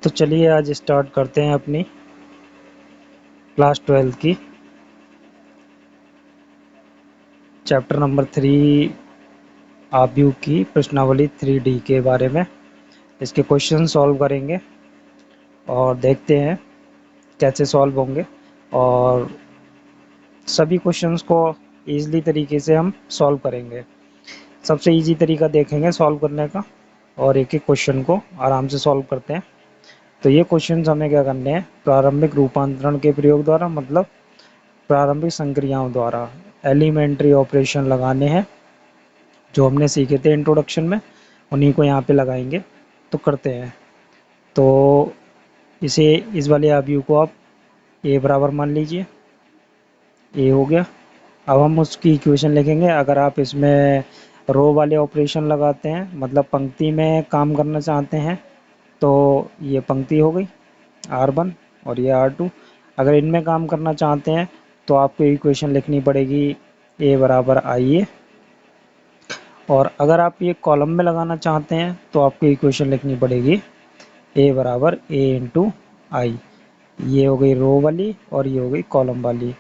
तो चलिए आज स्टार्ट करते हैं अपनी क्लास 12 की चैप्टर नंबर 3 आव्यूह की प्रश्नावली 3D के बारे में। इसके क्वेश्चन सॉल्व करेंगे और देखते हैं कैसे सॉल्व होंगे, और सभी क्वेश्चंस को ईजिली तरीके से हम सॉल्व करेंगे। सबसे इजी तरीका देखेंगे सॉल्व करने का और एक एक क्वेश्चन को आराम से सॉल्व करते हैं। तो ये क्वेश्चंस हमें क्या करने हैं, प्रारंभिक रूपांतरण के प्रयोग द्वारा, मतलब प्रारंभिक संक्रियाओं द्वारा एलिमेंट्री ऑपरेशन लगाने हैं जो हमने सीखे थे इंट्रोडक्शन में, उन्हीं को यहाँ पे लगाएंगे। तो करते हैं। तो इसे इस वाले आव्यूह को आप ए बराबर मान लीजिए, ए हो गया। अब हम उसकी इक्वेशन लिखेंगे। अगर आप इसमें रो वाले ऑपरेशन लगाते हैं, मतलब पंक्ति में काम करना चाहते हैं, तो ये पंक्ति हो गई R1 और ये R2। अगर इनमें काम करना चाहते हैं तो आपको इक्वेशन लिखनी पड़ेगी ए बराबर आई ए, और अगर आप ये कॉलम में लगाना चाहते हैं तो आपको इक्वेशन लिखनी पड़ेगी ए बराबर ए इंटू आई। ये हो गई रो वाली और ये हो गई कॉलम वाली।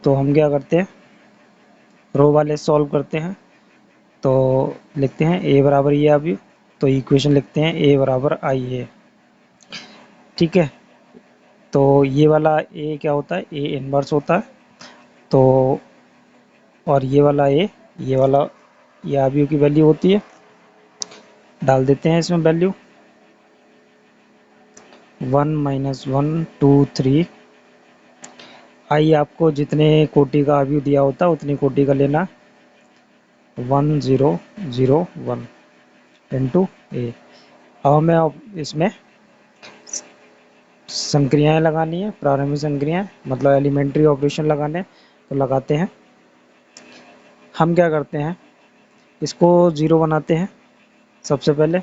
तो हम क्या करते हैं, रो वाले सॉल्व करते हैं। तो लिखते हैं ए बराबर ये अभी, तो इक्वेशन लिखते हैं ए बराबर आई ए। ठीक है, तो ये वाला ए क्या होता है, ए इनवर्स होता है। तो और ये वाला ए, ये वाला ये आव्यूह की वैल्यू होती है। डाल देते हैं इसमें वैल्यू 1 - 1 2 3। आई आपको जितने कोटि का आव्यूह दिया होता है उतनी कोटि का लेना, 1 0 0 1 इंटू ए। अब हमें इसमें संक्रियाएं लगानी है, प्रारंभिक संक्रियाएं, मतलब एलिमेंट्री ऑपरेशन लगाने। तो लगाते हैं। हम क्या करते हैं, इसको ज़ीरो बनाते हैं। सबसे पहले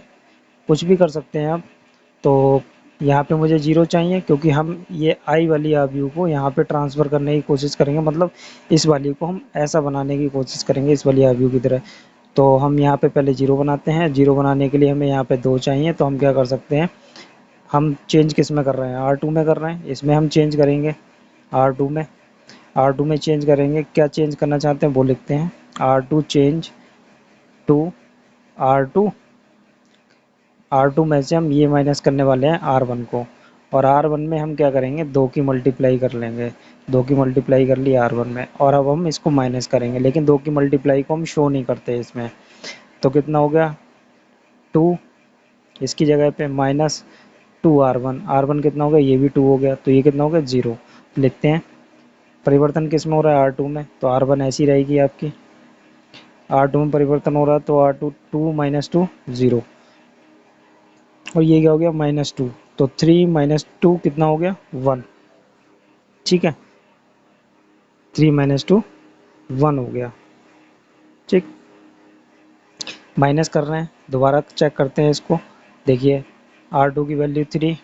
कुछ भी कर सकते हैं आप। तो यहाँ पे मुझे ज़ीरो चाहिए क्योंकि हम ये आई वाली आव्यूह को यहाँ पे ट्रांसफ़र करने की कोशिश करेंगे, मतलब इस वाली को हम ऐसा बनाने की कोशिश करेंगे इस वाली आव्यूह की तरह। तो हम यहाँ पे पहले ज़ीरो बनाते हैं। ज़ीरो बनाने के लिए हमें यहाँ पे 2 चाहिए। तो हम क्या कर सकते हैं, हम चेंज किस में कर रहे हैं, R2 में कर रहे हैं। इसमें हम चेंज करेंगे R2 में, R2 में चेंज करेंगे। क्या चेंज करना चाहते हैं वो लिखते हैं, R2 change to R2। R2 में से हम ये माइनस करने वाले हैं R1 को, और R1 में हम क्या करेंगे, 2 की मल्टीप्लाई कर लेंगे। 2 की मल्टीप्लाई कर ली R1 में, और अब हम इसको माइनस करेंगे, लेकिन 2 की मल्टीप्लाई को हम शो नहीं करते इसमें। तो कितना हो गया 2, इसकी जगह पे -2 R1। R1 कितना हो गया, ये भी 2 हो गया। तो ये कितना हो गया 0। लिखते हैं परिवर्तन किस में हो रहा है, R2 में, तो R1 ऐसी रहेगी आपकी। R2 में परिवर्तन हो रहा है तो R2 2 - 2 0, और ये क्या हो गया -2। तो 3 - 2 कितना हो गया 1। ठीक है, 3 - 2 1 हो गया। ठीक, माइनस कर रहे हैं, दोबारा चेक करते हैं इसको। देखिए R2 की वैल्यू 3,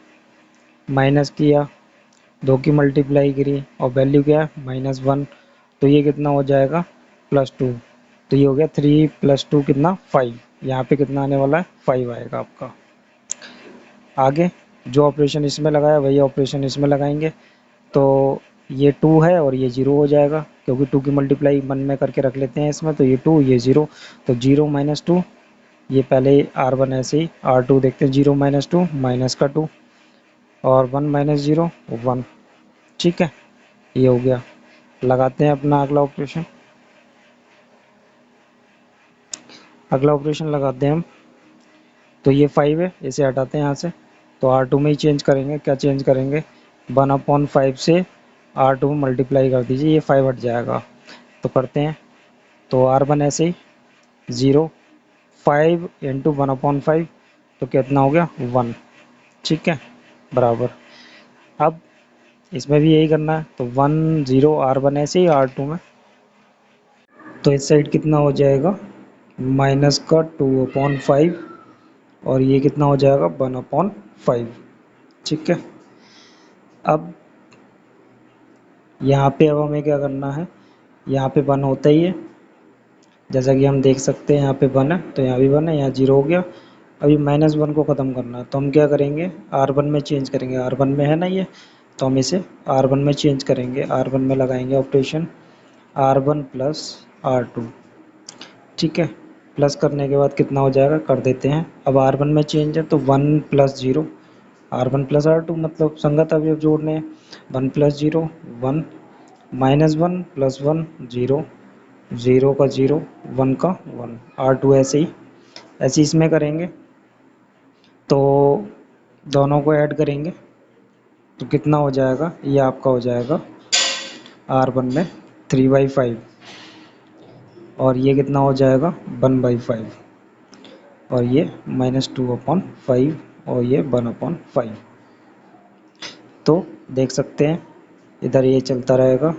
माइनस किया, 2 की मल्टीप्लाई करी, और वैल्यू क्या है -1। तो ये कितना हो जाएगा +2। तो ये हो गया 3 + 2 कितना 5। यहाँ पे कितना आने वाला है 5 आएगा आपका। आगे जो ऑपरेशन इसमें लगाया वही ऑपरेशन इसमें लगाएंगे। तो ये 2 है और ये 0 हो जाएगा, क्योंकि 2 की मल्टीप्लाई 1 में करके रख लेते हैं इसमें। तो ये 2 ये 0, तो 0 - 2, ये पहले R1 ऐसे ही, R2 देखते हैं 0 - 2 माइनस का 2, और 1 - 0 1। ठीक है, ये हो गया। लगाते हैं अपना अगला ऑपरेशन। अगला ऑपरेशन लगाते हैं हम। तो ये 5 है, इसे हटाते हैं यहाँ से। तो R2 में ही चेंज करेंगे। क्या चेंज करेंगे, 1/5 से R2 में मल्टीप्लाई कर दीजिए, ये 5 हट जाएगा। तो करते हैं। तो R1 ऐसे ही 0, 5 × 1/5, तो कितना हो गया 1। ठीक है, बराबर। अब इसमें भी यही करना है। तो 1 0 R1 ऐसे ही R2 में, तो इस साइड कितना हो जाएगा माइनस का 2/5, और ये कितना हो जाएगा 1/5। ठीक है, अब यहाँ पे अब हमें क्या करना है, यहाँ पे 1 होता ही है, जैसा कि हम देख सकते हैं यहाँ पे 1 है, तो यहाँ भी 1 है, यहाँ 0 हो गया। अभी -1 को ख़त्म करना है, तो हम क्या करेंगे, R1 में चेंज करेंगे। R1 में है ना ये, तो हम इसे R1 में चेंज करेंगे। R1 में लगाएंगे ऑपरेशन R1 प्लस R2, ठीक है। प्लस करने के बाद कितना हो जाएगा, कर देते हैं। अब R1 में चेंज है तो 1 प्लस 0, R1 प्लस R2 मतलब संगत अवयव जोड़ने हैं। 1 प्लस 0 1, -1 प्लस 1 0, 0 का 0, 1 का 1, R2 ऐसे ही इसमें करेंगे। तो दोनों को ऐड करेंगे तो कितना हो जाएगा, ये आपका हो जाएगा R1 में 3/5, और ये कितना हो जाएगा 1/5, और ये -2/5, और ये 1/5। तो देख सकते हैं इधर ये चलता रहेगा।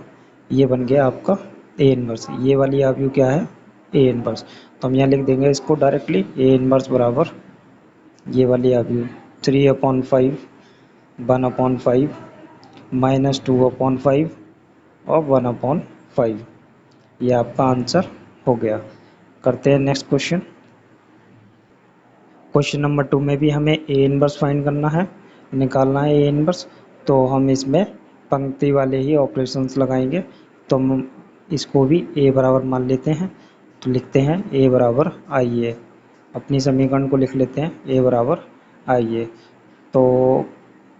ये बन गया आपका ए इनवर्स। ये वाली आव्यूह क्या है, ए इनवर्स। तो हम यहाँ लिख देंगे इसको डायरेक्टली, ए इनवर्स बराबर ये वाली आव्यूह 3/5, 1/5, -2/5 और 1/5। ये आपका आंसर हो गया। करते हैं नेक्स्ट क्वेश्चन। क्वेश्चन नंबर 2 में भी हमें ए इनवर्स फाइंड करना है, निकालना है ए इनवर्स। तो हम इसमें पंक्ति वाले ही ऑपरेशंस लगाएंगे। तो हम इसको भी ए बराबर मान लेते हैं। तो लिखते हैं ए बराबर आई ए, अपनी समीकरण को लिख लेते हैं ए बराबर आई ए। तो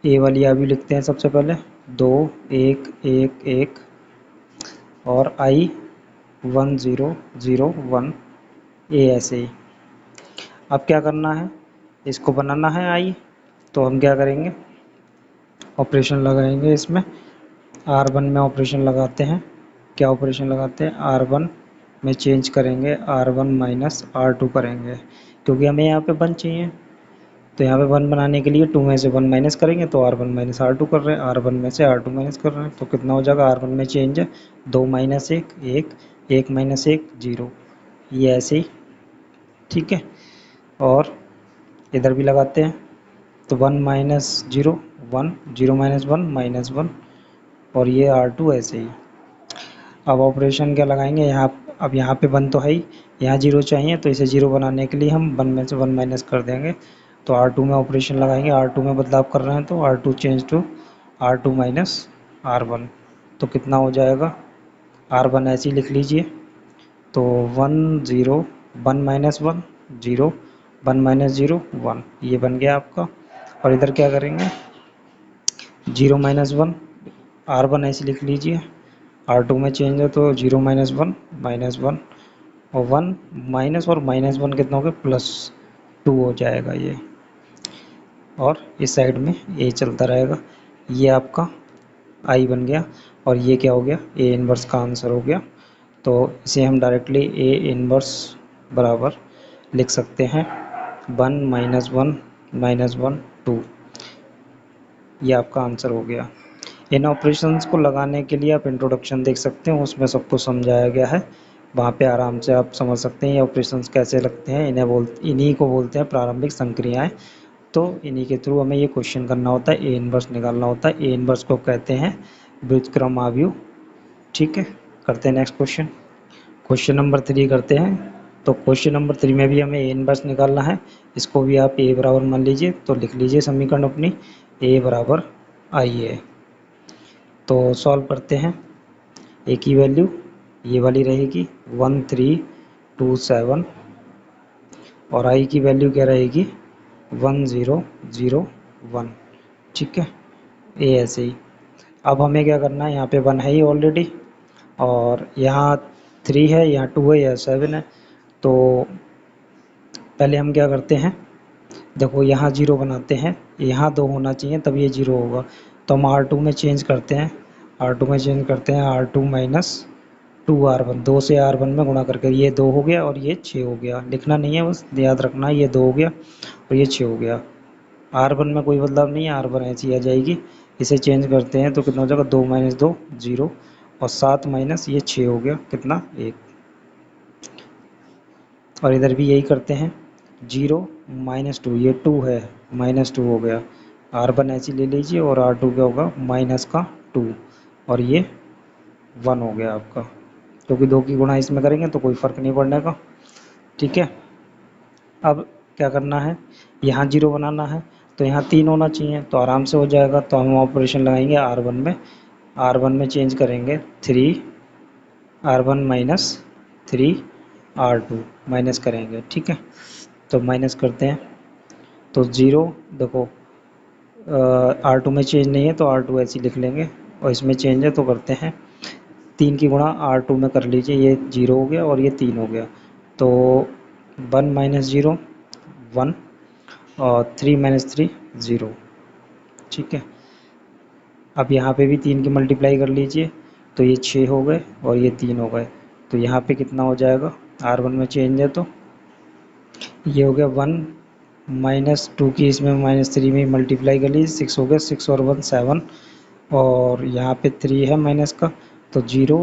ए वाली अभी लिखते हैं सबसे पहले 2 1 1 1 और आई 1 0 0 1, ए ऐसे ही। अब क्या करना है, इसको बनाना है आई। तो हम क्या करेंगे, ऑपरेशन लगाएंगे इसमें। R1 में ऑपरेशन लगाते हैं। क्या ऑपरेशन लगाते हैं, R1 में चेंज करेंगे, R1 माइनस R2 करेंगे, क्योंकि हमें यहाँ पे 1 चाहिए। तो यहाँ पे 1 बनाने के लिए 2 में से 1 माइनस करेंगे, तो R1 माइनस R2 कर रहे हैं, R1 में से R2 माइनस कर रहे हैं। तो कितना हो जाएगा, R1 में चेंज है 2 माइनस 1 1, 1 माइनस 1 0, ये ऐसे ही, ठीक है। और इधर भी लगाते हैं। तो 1 माइनस 0 1, 0 माइनस 1 -1, और ये R2 ऐसे ही। अब ऑपरेशन क्या लगाएंगे यहाँ, अब यहाँ पे 1 तो है ही, यहाँ 0 चाहिए, तो इसे 0 बनाने के लिए हम 1 में से 1 माइनस कर देंगे। तो R2 में ऑपरेशन लगाएंगे, R2 में बदलाव कर रहे हैं तो R2 change to R2 minus R1। तो कितना हो जाएगा, R1 ऐसे ही लिख लीजिए। तो 1 0 1 माइनस 1 0, 1 माइनस 0 1, ये बन गया आपका। और इधर क्या करेंगे, 0 माइनस 1, R1 ऐसे लिख लीजिए। R2 में चेंज है तो 0 माइनस 1 -1, और 1 माइनस और -1 कितना हो गया, +2 हो जाएगा ये। और इस साइड में ए चलता रहेगा। ये आपका आई बन गया, और ये क्या हो गया, ए इनवर्स का आंसर हो गया। तो इसे हम डायरेक्टली ए इनवर्स बराबर लिख सकते हैं 1 -1 -1 2, ये आपका आंसर हो गया। इन ऑपरेशंस को लगाने के लिए आप इंट्रोडक्शन देख सकते हैं, उसमें सब कुछ समझाया गया है। वहाँ पे आराम से आप समझ सकते हैं ये ऑपरेशंस कैसे लगते हैं। इन्हीं को बोलते हैं प्रारंभिक संक्रियाएं। तो इन्हीं के थ्रू हमें ये क्वेश्चन करना होता है, ए इनवर्स निकालना होता है। ए इनवर्स को कहते हैं व्युत्क्रम आव्यूह, ठीक है। करते हैं नेक्स्ट क्वेश्चन। क्वेश्चन नंबर 3 करते हैं। तो क्वेश्चन नंबर 3 में भी हमें ए इनवर्स निकालना है। इसको भी आप ए बराबर मान लीजिए। तो लिख लीजिए समीकरण अपनी, ए बराबर आई ए। तो सॉल्व करते हैं। ए की वैल्यू ये वाली रहेगी 1327, और आई की वैल्यू क्या रहेगी 1001, ठीक है। ए ऐसे ही। अब हमें क्या करना है, यहाँ पे 1 है ही ऑलरेडी, और यहाँ 3 है, यहाँ 2 है, यहाँ 7 है। तो पहले हम क्या करते हैं, देखो यहाँ 0 बनाते हैं, यहाँ 2 होना चाहिए तब ये 0 होगा। तो हम R2 में चेंज करते हैं, R2 में चेंज करते हैं, R2 माइनस 2R1, 2 से R1 में गुणा करके ये 2 हो गया और ये 6 हो गया। लिखना नहीं है, बस याद रखना है, ये 2 हो गया और ये 6 हो गया। R1 में कोई बदलाव नहीं है, R1 ऐसी आ जाएगी। इसे चेंज करते हैं तो कितना हो जाएगा, 2 माइनस 2 0, और 7 माइनस ये 6 हो गया, कितना 1। और इधर भी यही करते हैं, 0 -2, ये 2 है, -2 हो गया। R1 ऐसी ले लीजिए, और R2 क्या होगा, माइनस का 2, और ये 1 हो गया आपका। क्योंकि 2 की गुणा इसमें करेंगे तो कोई फ़र्क नहीं पड़ने का, ठीक है। अब क्या करना है, यहाँ 0 बनाना है, तो यहाँ 3 होना चाहिए, तो आराम से हो जाएगा। तो हम ऑपरेशन लगाएंगे R1 में चेंज करेंगे 3 R1 माइनस 3 R2 माइनस करेंगे, ठीक है। तो माइनस करते हैं तो 0, देखो R2 में चेंज नहीं है तो R2 ऐसे ही लिख लेंगे, और इसमें चेंज है तो करते हैं 3 की गुणा R2 में कर लीजिए, ये 0 हो गया और ये 3 हो गया, तो 1 माइनस 0 1 और 3 माइनस 3 0, ठीक है। अब यहाँ पे भी 3 की मल्टीप्लाई कर लीजिए, तो ये 6 हो गए और ये 3 हो गए, तो यहाँ पे कितना हो जाएगा, R1 में चेंज है तो ये हो गया 1 माइनस 2 की इसमें माइनस 3 में मल्टीप्लाई कर लीजिए, 6 हो गया, 6 और 1 7, और यहाँ पे 3 है माइनस का, तो 0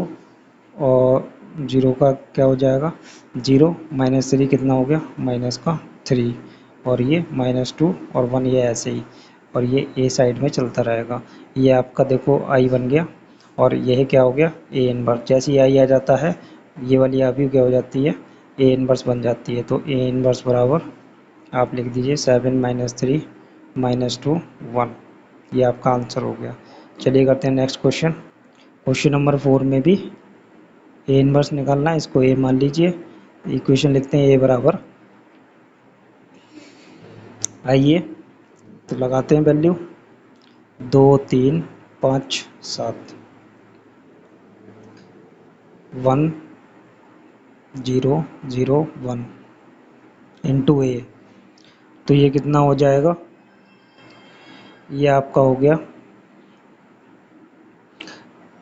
और 0 का क्या हो जाएगा, 0 माइनस 3 कितना हो गया, माइनस का 3, और ये माइनस 2 और 1 ये ऐसे ही, और ये ए साइड में चलता रहेगा। ये आपका देखो आई बन गया, और यह क्या हो गया, ए इनवर्स। जैसे ही आई आ जाता है ये वाली आप भी क्या हो जाती है, ए इनवर्स बन जाती है। तो ए इनवर्स बराबर आप लिख दीजिए 7 माइनस 3 माइनस 2 1, ये आपका आंसर हो गया। चलिए करते हैं नेक्स्ट क्वेश्चन। क्वेश्चन नंबर 4 में भी ए इनवर्स निकालना है, इसको ए मान लीजिए, इक्वेशन लिखते हैं ए बराबर, आइए तो लगाते हैं वैल्यू 2 3 5 7 1 0 0 1 इंटू ए, तो ये कितना हो जाएगा, ये आपका हो गया।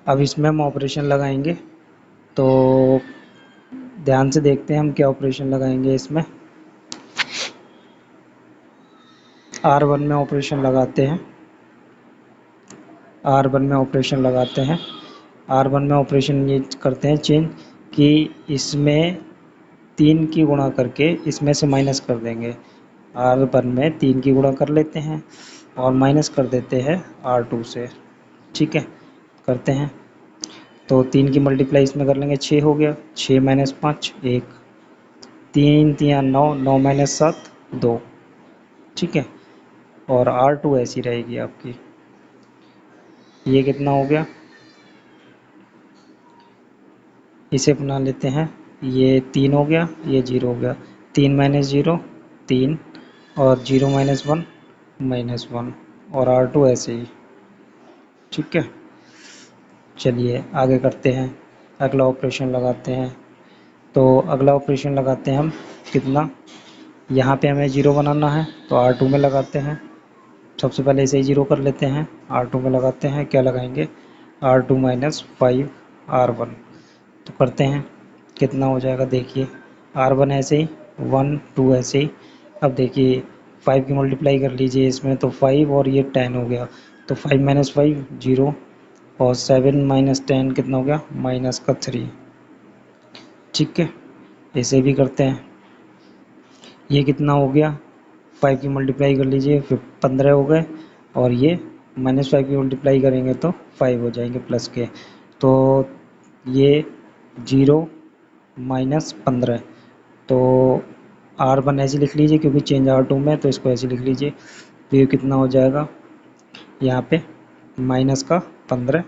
अब इसमें हम ऑपरेशन लगाएंगे, तो ध्यान से देखते हैं हम क्या ऑपरेशन लगाएंगे इसमें। R1 में ऑपरेशन लगाते हैं, R1 में ऑपरेशन लगाते हैं, R1 में ऑपरेशन ये करते हैं चेंज कि इसमें 3 की गुणा करके इसमें से माइनस कर देंगे। R1 में 3 की गुणा कर लेते हैं और माइनस कर देते हैं R2 से, ठीक है। करते हैं तो 3 की मल्टीप्लाई इसमें कर लेंगे, 6 हो गया, 6 माइनस 5 1, 3 3 9 9 माइनस 7 2, ठीक है। और R2 ऐसी रहेगी आपकी, ये कितना हो गया, इसे बना लेते हैं, ये 3 हो गया, ये 0 हो गया, 3 माइनस 0 3, और 0 माइनस 1 माइनस 1, और R2 ऐसे ही, ठीक है। चलिए आगे करते हैं, अगला ऑपरेशन लगाते हैं। तो अगला ऑपरेशन लगाते हैं हम कितना, यहाँ पे हमें 0 बनाना है तो R2 में लगाते हैं, सबसे पहले इसे 0 कर लेते हैं, R2 में लगाते हैं, क्या लगाएंगे, R2 माइनस 5 R1, तो करते हैं कितना हो जाएगा, देखिए R1 ऐसे ही 1 2 ऐसे ही। अब देखिए 5 की मल्टीप्लाई कर लीजिए इसमें, तो 5 और ये 10 हो गया, तो 5 माइनस 5 0, और 7 माइनस 10 कितना हो गया, माइनस का 3, ठीक है। ऐसे भी करते हैं, ये कितना हो गया, 5 की मल्टीप्लाई कर लीजिए फिर 15 हो गए, और ये माइनस 5 की मल्टीप्लाई करेंगे तो 5 हो जाएंगे प्लस के, तो ये 0 माइनस 15, तो R1 ऐसे लिख लीजिए क्योंकि चेंज R2 में, तो इसको ऐसे लिख लीजिए, तो ये कितना हो जाएगा, यहाँ पे माइनस का 15,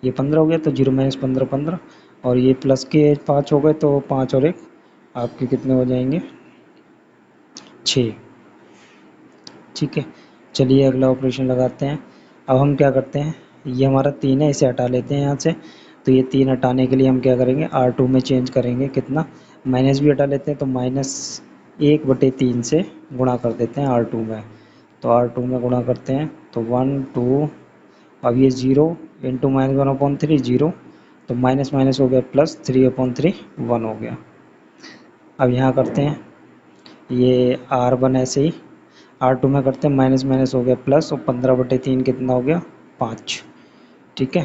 ये 15 हो गया, तो 0 माइनस 15 15, और ये प्लस के 5 हो गए, तो 5 और 1 आपके कितने हो जाएंगे, 6, ठीक है। चलिए अगला ऑपरेशन लगाते हैं। अब हम क्या करते हैं, ये हमारा 3 है, इसे हटा लेते हैं यहाँ से, तो ये 3 हटाने के लिए हम क्या करेंगे, R2 में चेंज करेंगे, कितना, माइनस भी हटा लेते हैं, तो माइनस 1/3 से गुणा कर देते हैं R2 में, तो R2 में गुणा करते हैं तो 1 2, अब ये 0 इंटू माइनस 1/3 0, तो माइनस माइनस हो गया प्लस, 3/3 1 हो गया। अब यहाँ करते हैं, ये R1 ऐसे ही R2 में करते हैं, माइनस माइनस हो गया प्लस, और 15/3 कितना हो गया, 5, ठीक है।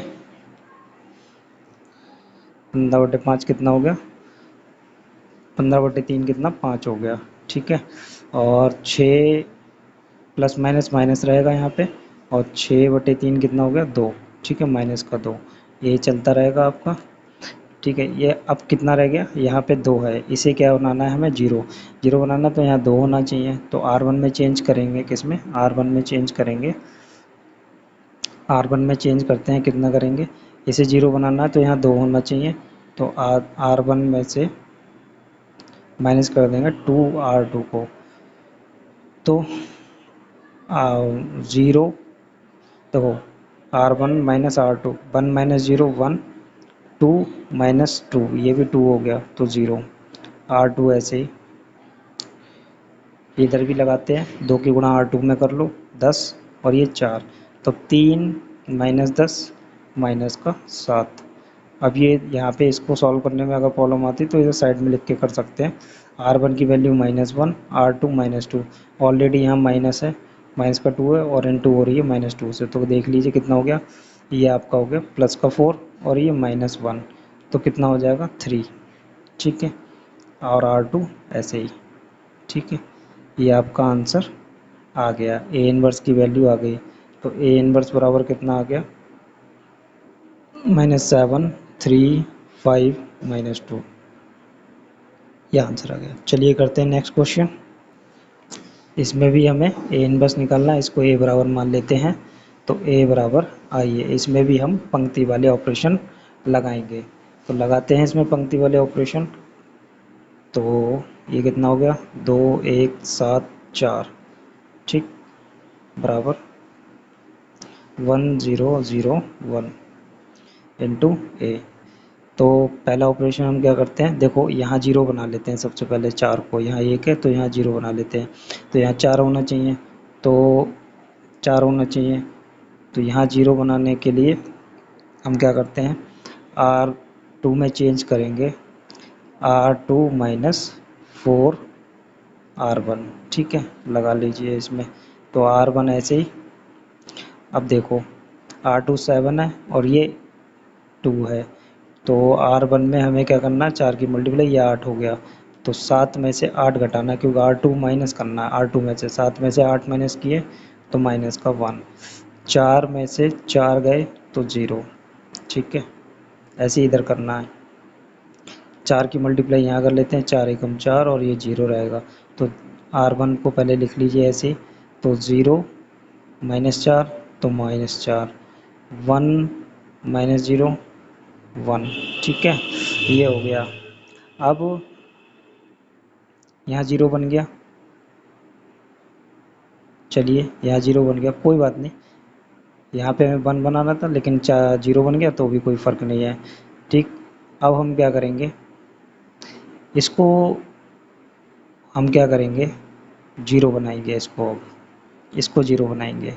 15/5 कितना हो गया, 15/3 कितना, 5 हो गया, ठीक है। और 6 प्लस माइनस माइनस रहेगा यहाँ पे, और 6/3 कितना हो गया, 2, ठीक है, माइनस का 2, ये चलता रहेगा आपका, ठीक है। ये अब कितना रह गया, यहाँ पे 2 है, इसे क्या बनाना है हमें, 0 0 बनाना, तो यहाँ 2 होना चाहिए। तो R1 में चेंज करेंगे, किस में, R1 में चेंज करेंगे, R1 में चेंज करते हैं, कितना करेंगे, इसे 0 बनाना है तो यहाँ 2 होना चाहिए। तो R1 में से माइनस कर देंगे 2R2 को, तो 0, देखो R1 minus R2, 1 minus 0 1, 2 minus 2, ये भी 2 हो गया तो 0, R2 ऐसे ही इधर भी लगाते हैं, 2 की गुणा R2 में कर लो 10 और ये 4, तो 3 माइनस 10 माइनस का 7। अब ये यहाँ पे इसको सॉल्व करने में अगर प्रॉब्लम आती तो इधर साइड में लिख के कर सकते हैं। R1 की वैल्यू -1, R2 -2, ऑलरेडी यहाँ माइनस है, माइनस का 2 है और इनटू हो रही है -2 से, तो देख लीजिए कितना हो गया, ये आपका हो गया प्लस का 4 और ये -1, तो कितना हो जाएगा 3, ठीक है। और R2 ऐसे ही, ठीक है। ये आपका आंसर आ गया, A इनवर्स की वैल्यू आ गई। तो A इनवर्स बराबर कितना आ गया, -7 3 5 -2, ये आंसर आ गया। चलिए करते हैं नेक्स्ट क्वेश्चन। इसमें भी हमें A इनवर्स निकालना है, इसको A बराबर मान लेते हैं। तो A बराबर, आइए इसमें भी हम पंक्ति वाले ऑपरेशन लगाएंगे। तो लगाते हैं इसमें पंक्ति वाले ऑपरेशन। तो ये कितना हो गया, 2 1 7 4, ठीक, बराबर 1 0 0 1 इंटू A। तो पहला ऑपरेशन हम क्या करते हैं, देखो यहाँ 0 बना लेते हैं सबसे पहले, 4 को, यहाँ 1 है तो यहाँ 0 बना लेते हैं, तो यहाँ 4 होना चाहिए, तो 4 होना चाहिए, तो यहाँ 0 बनाने के लिए हम क्या करते हैं, R2 में चेंज करेंगे, R2 माइनस 4 R1, ठीक है, लगा लीजिए इसमें। तो R1 ऐसे ही, अब देखो R2 7 है और ये 2 है, तो R1 में हमें क्या करना है, 4 की मल्टीप्लाई, ये 8 हो गया, तो 7 में से 8 घटाना, क्योंकि R2 माइनस करना है, R2 में से 7 में से 8 माइनस किए तो माइनस का 1, 4 में से 4 गए तो 0, ठीक है। ऐसे इधर करना है, 4 की मल्टीप्लाई यहाँ कर लेते हैं, 4 एकम 4 और ये 0 रहेगा। तो R1 को पहले लिख लीजिए ऐसे, तो 0 -4 तो -4, 1 -0 1, ठीक है, ये हो गया। अब यहाँ 0 बन गया, चलिए यहाँ 0 बन गया, कोई बात नहीं, यहाँ पे हमें 1 बनाना था लेकिन 0 बन गया तो भी कोई फ़र्क नहीं है, ठीक। अब हम क्या करेंगे, इसको हम क्या करेंगे, 0 बनाएंगे, इसको 0 बनाएंगे,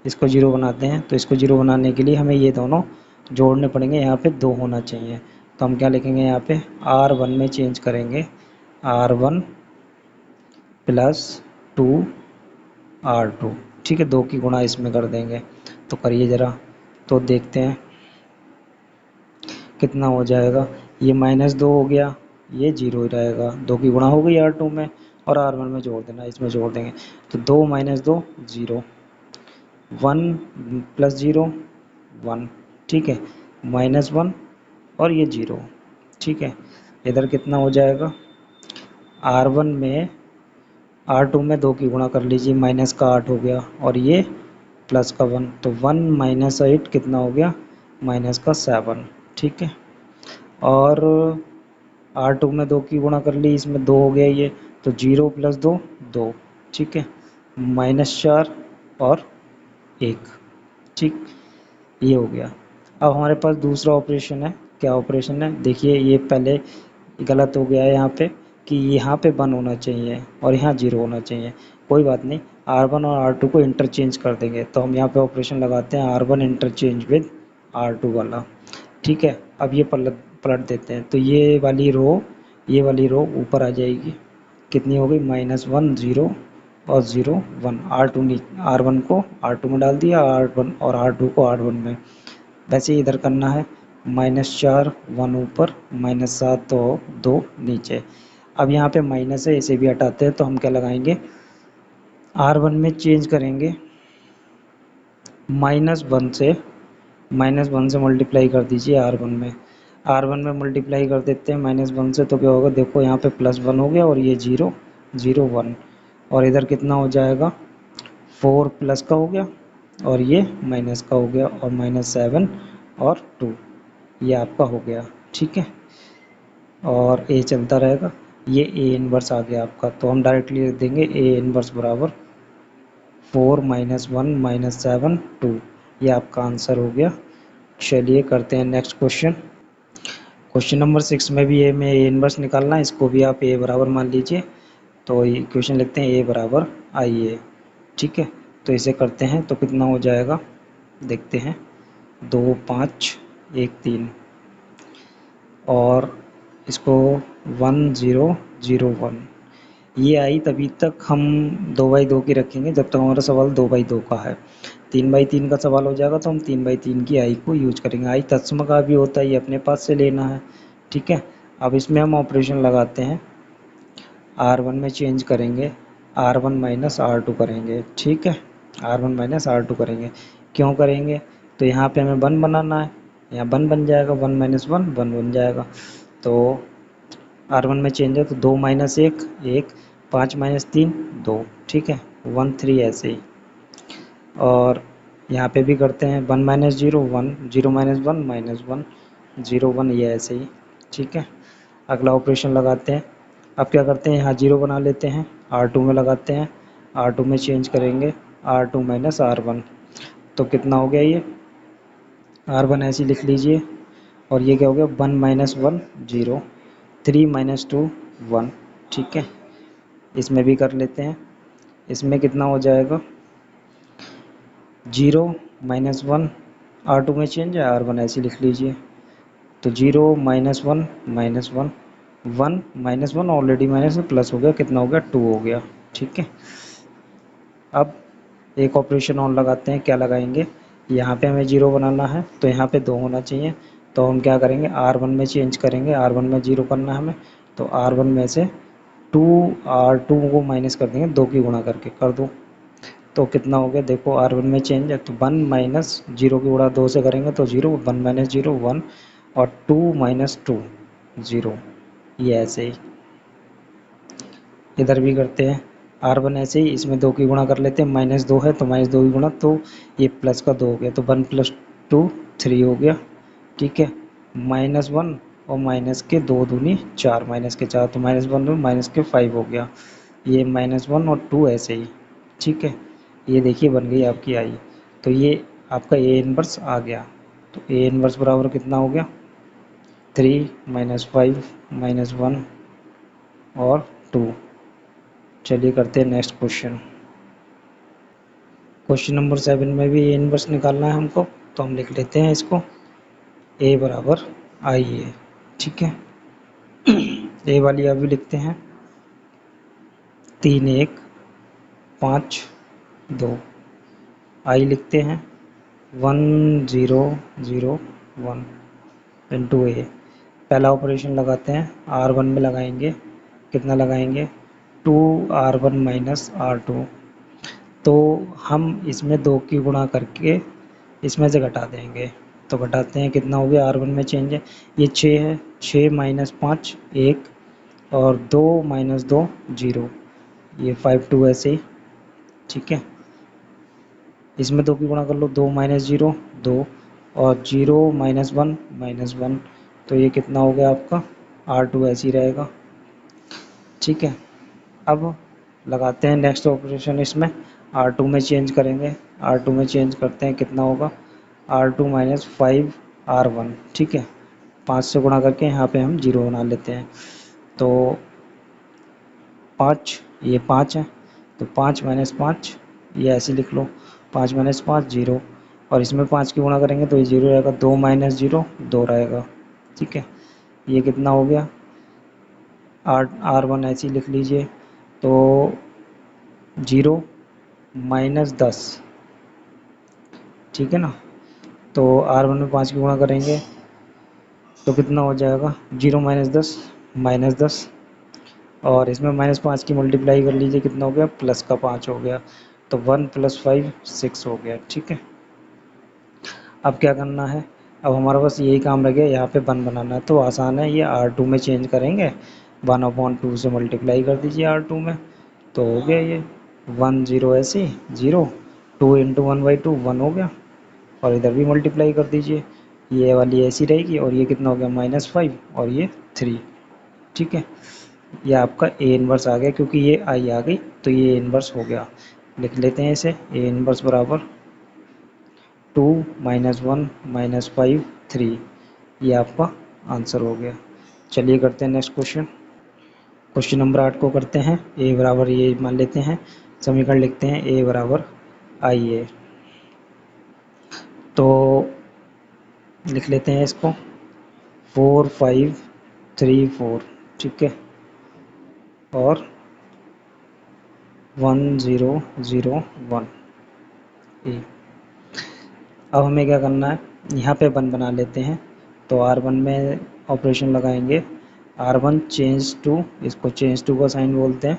इसको 0 बनाते हैं। तो इसको 0 बनाने के लिए हमें ये दोनों जोड़ने पड़ेंगे, यहाँ पे 2 होना चाहिए, तो हम क्या लिखेंगे, यहाँ पे R1 में चेंज करेंगे, R1 प्लस 2 R2, ठीक है, 2 की गुणा इसमें कर देंगे। तो करिए ज़रा, तो देखते हैं कितना हो जाएगा, ये -2 हो गया, ये 0 ही रहेगा, 2 की गुणा हो गई R2 में और R1 में जोड़ देना, इसमें जोड़ देंगे, तो 2 - 2 0, 1 प्लस 0 1, ठीक है, -1 और ये 0, ठीक है। इधर कितना हो जाएगा, R1 में R2 में 2 की गुणा कर लीजिए, माइनस का 8 हो गया और ये प्लस का 1, तो 1 - 8 कितना हो गया, माइनस का 7, ठीक है। और R2 में 2 की गुणा कर ली, इसमें 2 हो गया ये, तो 0 प्लस 2 2, ठीक है, -4 और 1, ठीक, ये हो गया। अब हमारे पास दूसरा ऑपरेशन है, क्या ऑपरेशन है, देखिए ये पहले गलत हो गया है यहाँ पे, कि यहाँ पे 1 होना चाहिए और यहाँ 0 होना चाहिए, कोई बात नहीं, R1 और R2 को इंटरचेंज कर देंगे। तो हम यहाँ पे ऑपरेशन लगाते हैं, R1 इंटरचेंज विद R2 वाला, ठीक है। अब ये पलट पलट देते हैं, तो ये वाली रो ऊपर आ जाएगी, कितनी हो गई, -1 0 और 0 1, R1 को R2 में डाल दिया, R1 और R2 को R1 में, वैसे ही इधर करना है, -4 1 ऊपर, -7 तो 2 नीचे। अब यहाँ पे माइनस है, इसे भी हटाते हैं, तो हम क्या लगाएंगे, R1 में चेंज करेंगे, -1 से मल्टीप्लाई कर दीजिए R1 में, R1 में मल्टीप्लाई कर देते हैं -1 से, तो क्या होगा देखो यहाँ पे +1 हो गया और ये 0 0 1 और इधर कितना हो जाएगा 4 प्लस का हो गया और ये माइनस का हो गया और -7 और 2 ये आपका हो गया। ठीक है, और ए चलता रहेगा। ये ए इनवर्स आ गया आपका, तो हम डायरेक्टली लिख देंगे ए इनवर्स बराबर 4 -1 -7 2। ये आपका आंसर हो गया। चलिए करते हैं नेक्स्ट क्वेश्चन। क्वेश्चन नंबर 6 में भी ए में ए इनवर्स निकालना है, इसको भी आप ए बराबर मान लीजिए। तो इक्वेशन लिखते हैं ए बराबर आई ए। ठीक है, तो इसे करते हैं तो कितना हो जाएगा देखते हैं 2 5 1 3 और इसको 1 0 0 1। ये आई तभी तक हम 2/2 की रखेंगे जब तक हमारा सवाल 2/2 का है। 3/3 का सवाल हो जाएगा तो हम 3/3 की आई को यूज करेंगे। आई तत्सम का भी होता है, ये अपने पास से लेना है। ठीक है, अब इसमें हम ऑपरेशन लगाते हैं, R1 में चेंज करेंगे, R1 माइनस R2 करेंगे। ठीक है, R1 माइनस R2 करेंगे। क्यों करेंगे, तो यहाँ पे हमें 1 बनाना है, यहाँ 1 बन जाएगा, 1 - 1 1 बन जाएगा। तो R1 में चेंज है तो 2 - 1 1 5 - 3 2। ठीक है, 1 3 ऐसे ही। और यहाँ पे भी करते हैं 1 - 0 1 0 - 1 -1 0 1 ये ऐसे ही। ठीक है, अगला ऑपरेशन लगाते हैं। अब क्या करते हैं, यहाँ 0 बना लेते हैं, R2 में लगाते हैं, R2 में चेंज करेंगे R2 माइनस R1। तो कितना हो गया ये R1 ऐसे ही लिख लीजिए और ये क्या हो गया 1 - 1 0 3 - 2 1। ठीक है, इसमें भी कर लेते हैं। इसमें कितना हो जाएगा 0 - 1 R2 में चेंज है, R1 ऐसे लिख लीजिए। तो 0 - 1 -1 1 -1 ऑलरेडी माइनस में प्लस हो गया, कितना हो गया 2 हो गया। ठीक है, अब एक ऑपरेशन और लगाते हैं। क्या लगाएंगे, यहाँ पे हमें 0 बनाना है तो यहाँ पे 2 होना चाहिए। तो हम क्या करेंगे R1 में चेंज करेंगे, R1 में 0 करना है हमें, तो R1 में से 2 R2 को माइनस कर देंगे, 2 की गुणा करके कर दो। तो कितना हो गया देखो R1 में चेंज है तो 1 माइनस 0 की गुणा 2 से करेंगे तो 0 1 - 0 1 और 2 - 2 0। ये ऐसे ही इधर भी करते हैं। R1 ऐसे ही, इसमें 2 की गुणा कर लेते हैं, -2 है तो -2 की गुणा, तो ये प्लस का 2 हो गया, तो 1 + 2 3 हो गया। ठीक है, -1 और माइनस के 2 दूनी 4, माइनस के 4 तो -1 और माइनस के 5 हो गया। ये -1 और 2 ऐसे ही। ठीक है, ये देखिए बन गई आपकी आई। तो ये आपका ए इनवर्स आ गया। तो ए इनवर्स बराबर कितना हो गया 3 - 5 - 1 और 2। चलिए करते हैं नेक्स्ट क्वेश्चन। क्वेश्चन नंबर 7 में भी ए इनवर्स निकालना है हमको, तो हम लिख लेते हैं इसको ए बराबर आई ए। ठीक है, ए वाली अभी लिखते हैं 3 1 5 2। आई लिखते हैं 1 0 0 1 इंटू ए। पहला ऑपरेशन लगाते हैं, R1 में लगाएंगे, कितना लगाएंगे 2 R1 माइनस R2। तो हम इसमें 2 की गुणा करके इसमें से घटा देंगे, तो घटाते हैं कितना हो गया R1 में चेंज है, ये 6 है, 6 - 5 1 और 2 - 2 0, ये 5 2 ऐसे ही। ठीक है, इसमें 2 की गुणा कर लो, 2 - 0 2 और 0 - 1 -1, तो ये कितना हो गया आपका R2 ऐसे ही रहेगा। ठीक है, अब लगाते हैं नेक्स्ट ऑपरेशन। इसमें R2 में चेंज करेंगे, R2 में चेंज करते हैं, कितना होगा R2 माइनस 5 R1। ठीक है, 5 से गुणा करके यहाँ पे हम 0 बना लेते हैं, तो 5 ये 5 है, तो 5 - 5 ये ऐसे लिख लो, 5 - 5 0 और इसमें 5 की गुणा करेंगे तो ये 0 रहेगा, 2 - 0 2 रहेगा। ठीक है, ये कितना हो गया R1 ऐसे ही लिख लीजिए, तो 0 - 10। ठीक है ना, तो R1 में 5 की गुणा करेंगे तो कितना हो जाएगा 0 - 10 -10 और इसमें -5 की मल्टीप्लाई कर लीजिए, कितना हो गया प्लस का 5 हो गया, तो 1 + 5 6 हो गया। ठीक है, अब क्या करना है अब हमारे पास यही काम रह गया, यहाँ पे 1 बनाना है तो आसान है, ये R2 में चेंज करेंगे, 1/2 से मल्टीप्लाई कर दीजिए R2 में, तो हो गया ये 1 0 ऐसे 0, 2 इंटू 1/2 1 हो गया, और इधर भी मल्टीप्लाई कर दीजिए, ये वाली ऐसी रहेगी, और ये कितना हो गया -5 और ये 3। ठीक है, ये आपका ए इन्वर्स आ गया, क्योंकि ये आई आ गई तो ये इन्वर्स हो गया। लिख लेते हैं इसे, ए इन्वर्स बराबर 2 -1 -5 3, ये आपका आंसर हो गया। चलिए करते हैं नेक्स्ट क्वेश्चन। क्वेश्चन नंबर 8 को करते हैं। ए बराबर ये मान लेते हैं, समीकरण लिखते हैं ए बराबर आई ए, तो लिख लेते हैं इसको 4 5 3 4, ठीक है, और 1 0 0 1 ए। अब हमें क्या करना है, यहाँ पे 1 बना लेते हैं, तो R1 में ऑपरेशन लगाएंगे, R1 चेंज टू, इसको चेंज टू का साइन बोलते हैं,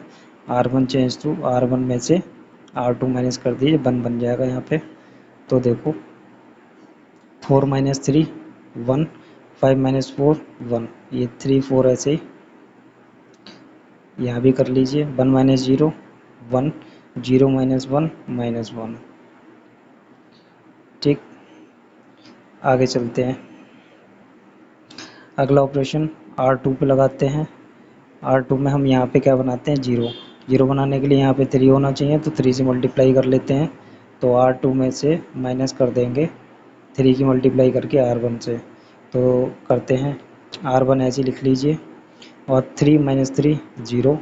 R1 चेंज टू, R1 में से R2 माइनस कर दीजिए, 1 बन जाएगा यहाँ पे। तो देखो 4 - 3 1, 5 - 4 1, ये 3 4 ऐसे ही यहाँ भी कर लीजिए, 1 - 0 1, 0 - 1 -1। ठीक, आगे चलते हैं। अगला ऑपरेशन R2 पे लगाते हैं। R2 में हम यहाँ पे क्या बनाते हैं, 0 0 बनाने के लिए यहाँ पे 3 होना चाहिए, तो 3 से मल्टीप्लाई कर लेते हैं, तो R2 में से माइनस कर देंगे 3 की मल्टीप्लाई करके R1 से, तो करते हैं R1 ऐसे लिख लीजिए, और 3 - 3 0,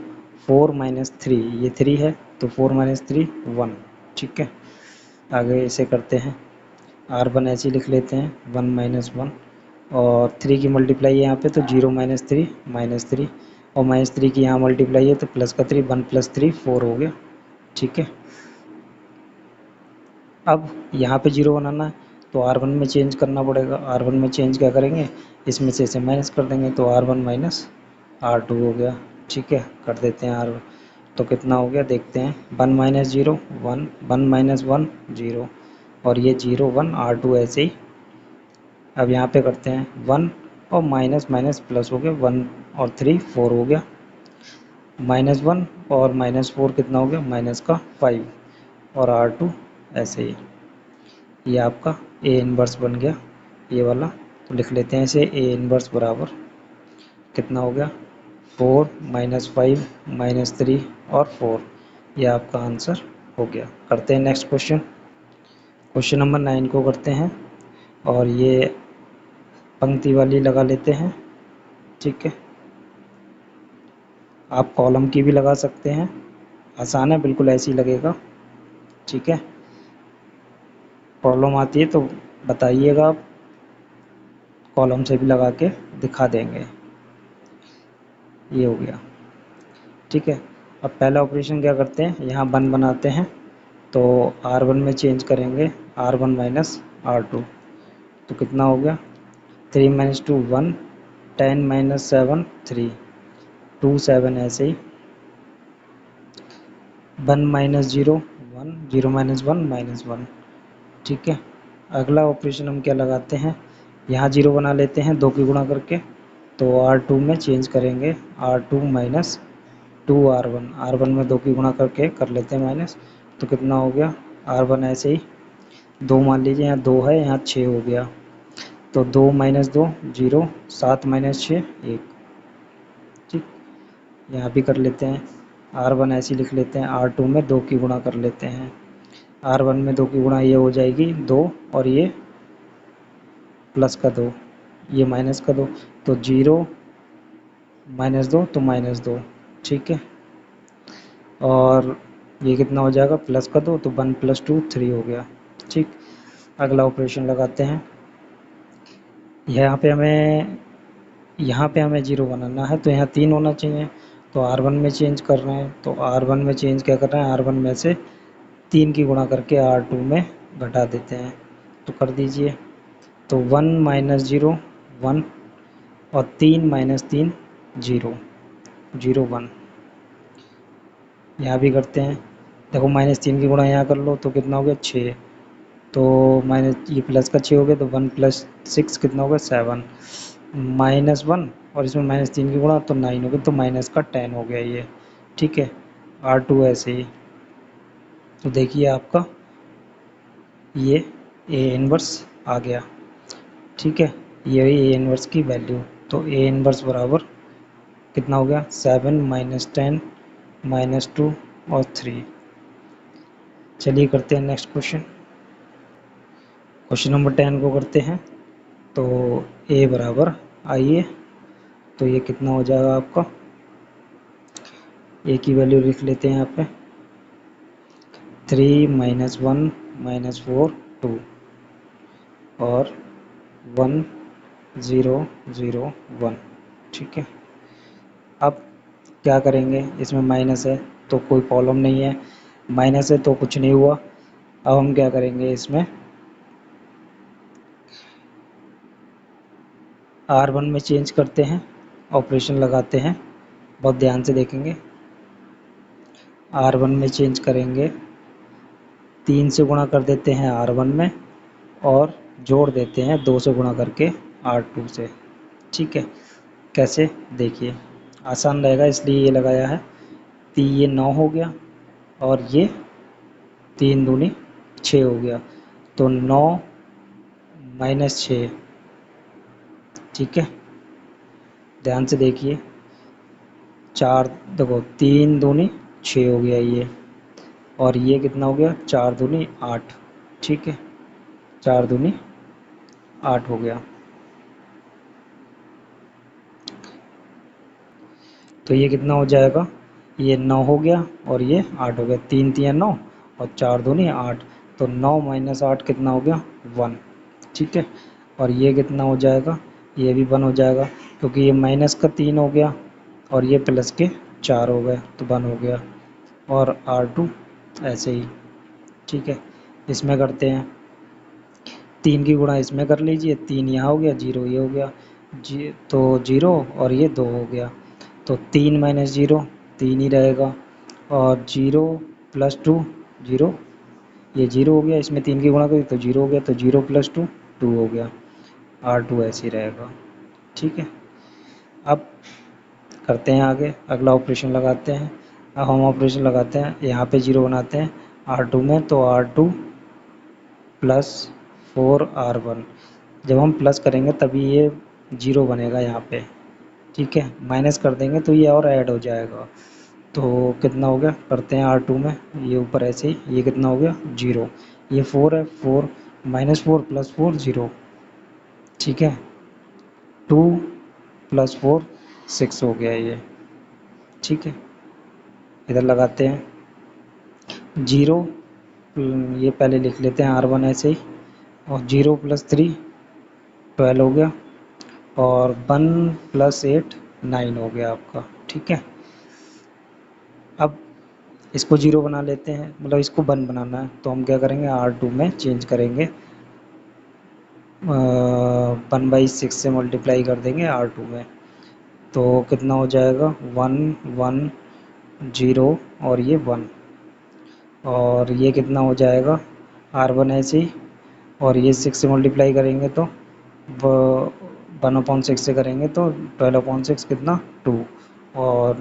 4 - 3 ये 3 है, तो 4 - 3 1। ठीक है, आगे इसे करते हैं, R1 ऐसे लिख लेते हैं 1 - 1, और 3 की मल्टीप्लाई है यहाँ पे, तो 0 - 3 -3, और -3 की यहाँ मल्टीप्लाई है तो प्लस का 3, 1 + 3 4 हो गया। ठीक है, अब यहाँ पे 0 बनाना है तो R1 में चेंज करना पड़ेगा। R1 में चेंज क्या करेंगे, इसमें से इसे माइनस कर देंगे, तो R1 - R2 हो गया। ठीक है, कर देते हैं R, तो कितना हो गया देखते हैं, 1 - 0 1, 1 - 1 0, और ये 0 1 R2 ऐसे ही। अब यहाँ पे करते हैं 1 और माइनस माइनस प्लस हो गया, 1 और 3 4 हो गया, -1 और -4 कितना हो गया, माइनस का 5, और R2 ऐसे ही। ये आपका ए इन्वर्स बन गया ये वाला, तो लिख लेते हैं इसे, ए इन्वर्स बराबर कितना हो गया, 4 -5 -3 और 4, ये आपका आंसर हो गया। करते हैं नेक्स्ट क्वेश्चन। क्वेश्चन नंबर 9 को करते हैं, और ये पंक्ति वाली लगा लेते हैं। ठीक है, आप कॉलम की भी लगा सकते हैं, आसान है, बिल्कुल ऐसे ही लगेगा। ठीक है, प्रॉब्लम आती है तो बताइएगा, आप कॉलम से भी लगा के दिखा देंगे। ये हो गया। ठीक है, अब पहला ऑपरेशन क्या करते हैं, यहाँ 1 बनाते हैं, तो R1 में चेंज करेंगे, R1 - R2, तो कितना हो गया, 3 - 2 1, 10 - 7 3, 2 7 ऐसे ही, 1 - 0 1, 0 - 1 -1। ठीक है, अगला ऑपरेशन हम क्या लगाते हैं, यहाँ 0 बना लेते हैं 2 की गुणा करके, तो R2 में चेंज करेंगे, R2 - 2 R1, R1 में 2 की गुणा करके कर लेते हैं माइनस, तो कितना हो गया, R1 ऐसे ही 2 मान लीजिए, यहाँ 2 है, यहाँ 6 हो गया, तो 2 - 2 0, 7 - 6 1। ठीक, यहाँ भी कर लेते हैं, R1 ऐसे लिख लेते हैं, R2 में 2 की गुणा कर लेते हैं, R1 में 2 की गुणा ये हो जाएगी 2, और ये प्लस का 2, ये माइनस का 2, तो 0 -2 तो -2। ठीक है, और ये कितना हो जाएगा, प्लस का 2, तो 1 + 2 3 हो गया। ठीक, अगला ऑपरेशन लगाते हैं, यहाँ पे हमें 0 बनाना है, तो यहाँ 3 होना चाहिए, तो R1 में चेंज कर रहे हैं, तो R1 में चेंज क्या कर रहे हैं, R1 में से 3 की गुणा करके R2 में घटा देते हैं, तो कर दीजिए, तो 1 - 0 1, और 3 - 3 0 0 1। यहाँ भी करते हैं, देखो -3 की गुणा यहाँ कर लो तो कितना हो गया 6, तो माइनस ये प्लस का 6 हो गया, तो 1 प्लस 6 कितना होगा 7, -1 और इसमें -3 की गुणा तो 9 हो गया, तो माइनस का 10 हो गया ये। ठीक है, R2 ऐसे ही। तो देखिए आपका ये ए इनवर्स आ गया। ठीक है, ये ए इनवर्स की वैल्यू। तो ए इनवर्स बराबर कितना हो गया 7 -10 -2 और 3। चलिए करते हैं नेक्स्ट क्वेश्चन। क्वेश्चन नंबर 10 को करते हैं। तो ए बराबर आइए, तो ये कितना हो जाएगा आपका, ए की वैल्यू लिख लेते हैं यहाँ पे 3 -1 -4 2 और 1 0 0 1। ठीक है, अब क्या करेंगे, इसमें माइनस है तो कोई प्रॉब्लम नहीं है, माइनस है तो कुछ नहीं हुआ। अब हम क्या करेंगे, इसमें R1 में चेंज करते हैं, ऑपरेशन लगाते हैं, बहुत ध्यान से देखेंगे। R1 में चेंज करेंगे, 3 से गुणा कर देते हैं R1 में और जोड़ देते हैं 2 से गुणा करके R2 से। ठीक है, कैसे देखिए, आसान रहेगा इसलिए ये लगाया है। तो ये 9 हो गया और ये 3 दूनी 6 हो गया, तो 9 -6। ठीक है, ध्यान से देखिए, 4 देखो 3 दूनी 6 हो गया ये, और ये कितना हो गया 4 दूनी 8। ठीक है, 4 दूनी 8 हो गया। तो ये कितना हो जाएगा, ये 9 हो गया और ये 8 हो गया, 3 3 9 और 4 दूनी 8, तो 9 -8 कितना हो गया 1। ठीक है, और ये कितना हो जाएगा, ये भी 1 हो जाएगा, क्योंकि ये माइनस का 3 हो गया और ये प्लस के 4 हो गए, तो 1 हो गया। और R2 ऐसे ही। ठीक है, इसमें करते हैं, 3 की गुणा इसमें कर लीजिए, 3 यहाँ हो गया, 0 ये हो गया, तो 0 और ये 2 हो गया, तो 3 -0 3 ही रहेगा, और 0 + 2 0, ये 0 हो गया, इसमें 3 की गुणा करी तो 0 हो गया, तो 0 + 2 2 हो गया। R2 ऐसे ही रहेगा। ठीक है, अब करते हैं आगे, अगला ऑपरेशन लगाते हैं। अब हम ऑपरेशन लगाते हैं, यहाँ पे 0 बनाते हैं R2 में, तो R2 + 4R1। जब हम प्लस करेंगे तभी ये 0 बनेगा यहाँ पे। ठीक है, माइनस कर देंगे तो ये और ऐड हो जाएगा। तो कितना हो गया, करते हैं R2 में, ये ऊपर ऐसे ही, ये कितना हो गया 0, ये 4 है, 4 -4 + 4 0। ठीक है, 2 + 4 6 हो गया ये। ठीक है, इधर लगाते हैं 0, ये पहले लिख लेते हैं R1 ऐसे ही, और 0 + 3 12 हो गया, और 1 + 8 9 हो गया आपका। ठीक है, अब इसको 0 बना लेते हैं, मतलब इसको 1 बनाना है, तो हम क्या करेंगे, R2 में चेंज करेंगे, 1/6 से मल्टीप्लाई कर देंगे R2 में, तो कितना हो जाएगा 1 1 0 और ये 1, और ये कितना हो जाएगा R1 ऐसे ही, और ये 6 से मल्टीप्लाई करेंगे तो 1/6 से करेंगे तो 12/6 कितना 2, और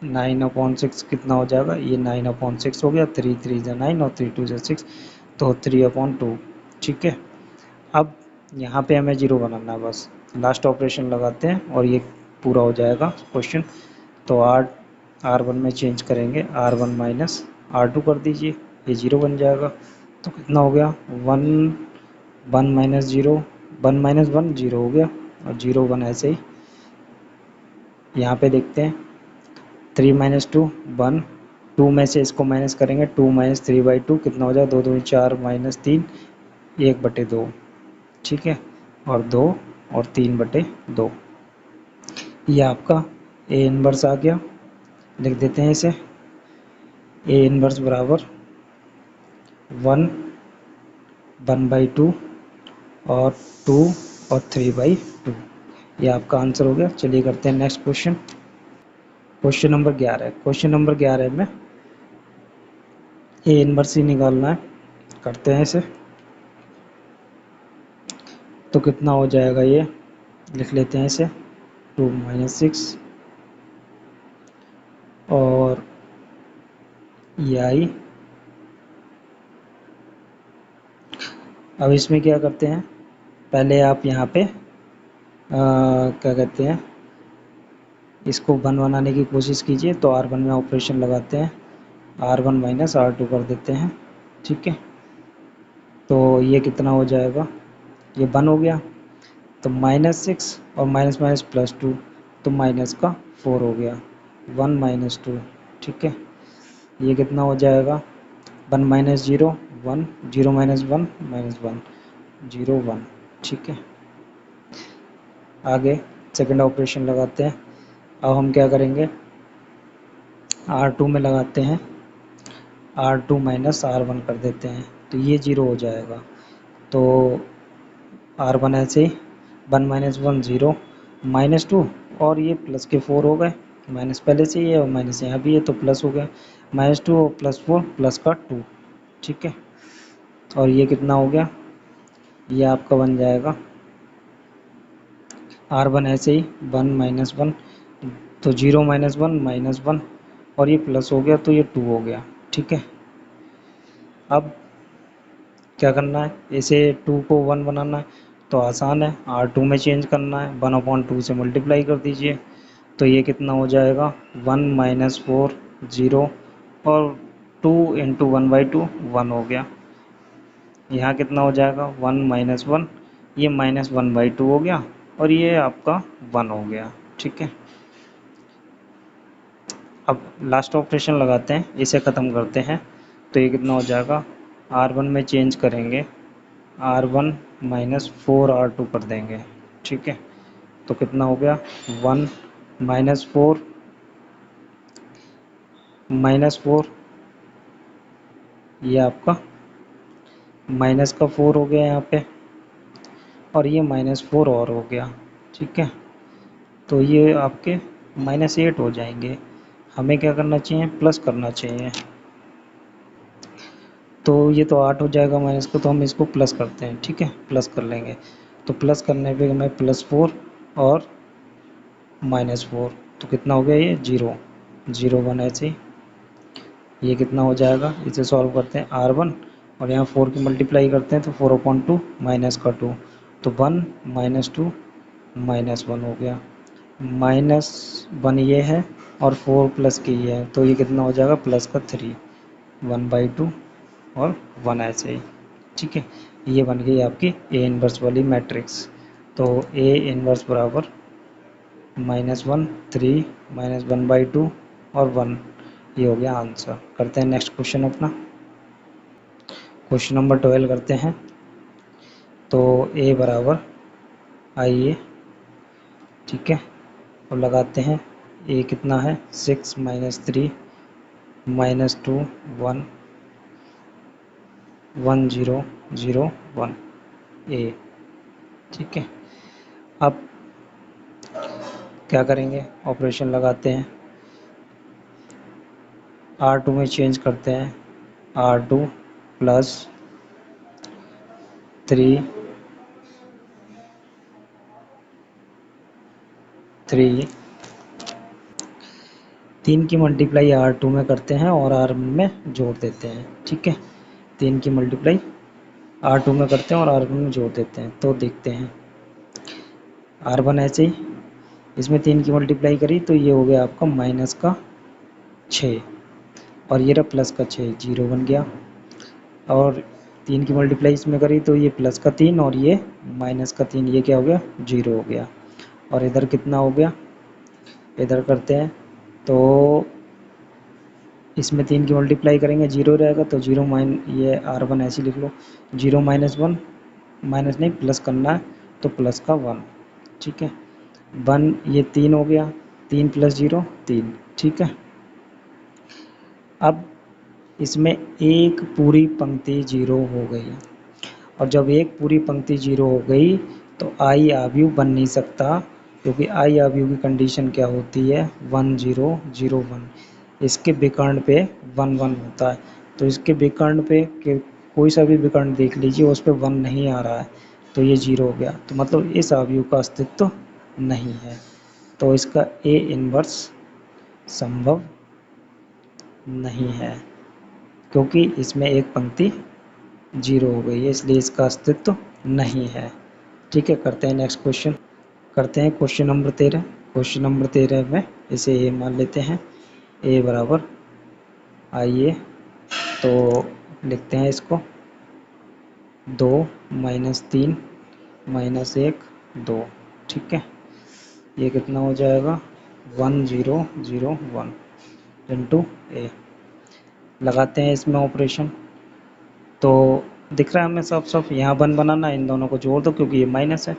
9/6 कितना हो जाएगा, ये 9/6 हो गया, 3 3 जा 9 और 3 2 जा 6, तो 3/2। ठीक है, अब यहाँ पे हमें 0 बनाना है, बस लास्ट ऑपरेशन लगाते हैं और ये पूरा हो जाएगा क्वेश्चन। तो R1 में चेंज करेंगे, R1 - R2 कर दीजिए, ये 0 बन जाएगा, तो कितना हो गया 1 1 -0 1 -1 0 हो गया, और 0 1 ऐसे ही। यहाँ पे देखते हैं 3 - 2 1, 2 में से इसको माइनस करेंगे, 2 - 3/2 कितना हो जाएगा, 2 2 4 -3 1/2। ठीक है, और 2 और 3/2, ये आपका ए इनवर्स आ गया। लिख देते हैं इसे, ए इनवर्स बराबर 1 1/2 और 2 और 3/2, ये आपका आंसर हो गया। चलिए करते हैं next question. Question number 11, question number 11 में ए इनवर्स ही निकालना है, करते हैं इसे। तो कितना हो जाएगा, ये लिख लेते हैं इसे 2 - 6 और ये आई। अब इसमें क्या करते हैं, पहले आप यहाँ पे क्या कहते हैं, इसको 1 बनाने की कोशिश कीजिए। तो R1 में ऑपरेशन लगाते हैं, R1 - R2 कर देते हैं। ठीक है, तो ये कितना हो जाएगा, ये 1 हो गया। तो -6 और माइनस माइनस +2, तो माइनस का 4 हो गया, 1 - 2। ठीक है, ये कितना हो जाएगा, 1 - 0 1, 0 - 1 -1 0 1। ठीक है, आगे सेकंड ऑपरेशन लगाते हैं। अब हम क्या करेंगे, R2 में लगाते हैं, R2 - R1 कर देते हैं, तो ये 0 हो जाएगा। तो R1 ऐसे ही 1 - 1 0 -2 और ये प्लस के 4 हो गए, माइनस पहले से ही है और माइनस यहाँ भी है तो प्लस हो गया, -2 और +4 प्लस का 2। ठीक है, और ये कितना हो गया, ये आपका बन जाएगा R1 ऐसे ही 1 - 1 तो 0 - 1 -1 और ये प्लस हो गया तो ये 2 हो गया। ठीक है, अब क्या करना है, इसे 2 को 1 बनाना है तो आसान है, R2 में चेंज करना है, 1/2 से मल्टीप्लाई कर दीजिए। तो ये कितना हो जाएगा, 1 - 4 0 और 2 × 1/2 1 हो गया। यहाँ कितना हो जाएगा, 1 - 1, ये -1/2 हो गया और ये आपका 1 हो गया। ठीक है, अब लास्ट ऑपरेशन लगाते हैं, इसे ख़त्म करते हैं। तो ये कितना हो जाएगा, R1 में चेंज करेंगे, R1 - 4 R2 कर देंगे। ठीक है, तो कितना हो गया, 1 - 4 -4, ये आपका माइनस का 4 हो गया यहाँ पे और ये -4 और हो गया। ठीक है, तो ये आपके -8 हो जाएंगे। हमें क्या करना चाहिए, प्लस करना चाहिए। तो ये तो 8 हो जाएगा माइनस को, तो हम इसको प्लस करते हैं। ठीक है, प्लस कर लेंगे, तो प्लस करने पे हमें +4 और -4, तो कितना हो गया, ये 0 0 1 ऐसे। ये कितना हो जाएगा, इसे सॉल्व करते हैं, R1 और यहाँ 4 की मल्टीप्लाई करते हैं तो 4/2 माइनस का 2, तो 1 - 2 -1 हो गया, -1 ये है और 4 प्लस की ये है, तो ये कितना हो जाएगा, प्लस का 3 1/2 और 1 ऐसे ही। ठीक है, ये बन गई आपकी A इन्वर्स वाली मैट्रिक्स। तो A इन्वर्स बराबर -1 3 -1/2 और 1, ये हो गया आंसर। करते हैं नेक्स्ट क्वेश्चन अपना, क्वेश्चन नंबर 12 करते हैं। तो A बराबर आइए, ठीक है, और लगाते हैं, A कितना है, 6 - 3 -2 1 1 0 0 1 A। ठीक है, अब क्या करेंगे, ऑपरेशन लगाते हैं, R2 में चेंज करते हैं, R2 + 3 3 की मल्टीप्लाई R2 में करते हैं और R1 में जोड़ देते हैं। ठीक है, 3 की मल्टीप्लाई R2 में करते हैं और R1 में जोड़ देते हैं, तो देखते हैं, R1 ऐसे ही, इसमें 3 की मल्टीप्लाई करी तो ये हो गया आपका माइनस का 6 और ये रहा प्लस का 6, 0 बन गया। और 3 की मल्टीप्लाई इसमें करी तो ये प्लस का 3 और ये माइनस का 3, ये क्या हो गया, 0 हो गया। और इधर कितना हो गया, इधर करते हैं, तो इसमें 3 की मल्टीप्लाई करेंगे 0 रहेगा, तो 0 ये R1 ऐसे लिख लो, 0 - 1 माइनस नहीं प्लस करना है तो प्लस का 1। ठीक है, 1 ये 3 हो गया, 3 + 0 3। ठीक है, अब इसमें एक पूरी पंक्ति 0 हो गई, और जब एक पूरी पंक्ति 0 हो गई तो I आव्यूह बन नहीं सकता, क्योंकि I आव्यूह की कंडीशन क्या होती है, 1 0 0 1। इसके विकर्ण पे 1 1 होता है, तो इसके विकर्ण पे कोई सा भी विकर्ण देख लीजिए उस पे 1 नहीं आ रहा है, तो ये 0 हो गया, तो मतलब इस अवयव का अस्तित्व नहीं है। तो इसका ए इन्वर्स संभव नहीं है, क्योंकि इसमें एक पंक्ति 0 हो गई है, इसलिए इसका अस्तित्व नहीं है। ठीक है, करते हैं नेक्स्ट क्वेश्चन। करते हैं क्वेश्चन नंबर 13। क्वेश्चन नंबर 13 में इसे ए मान लेते हैं, ए बराबर, आइए तो लिखते हैं इसको 2 माइनस 3 माइनस 1 2। ठीक है, ये कितना हो जाएगा 1 0 0 1 इंटू ए। लगाते हैं इसमें ऑपरेशन, तो दिख रहा है हमें साफ साफ, यहाँ 1 बनाना, इन दोनों को जोड़ दो क्योंकि ये माइनस है,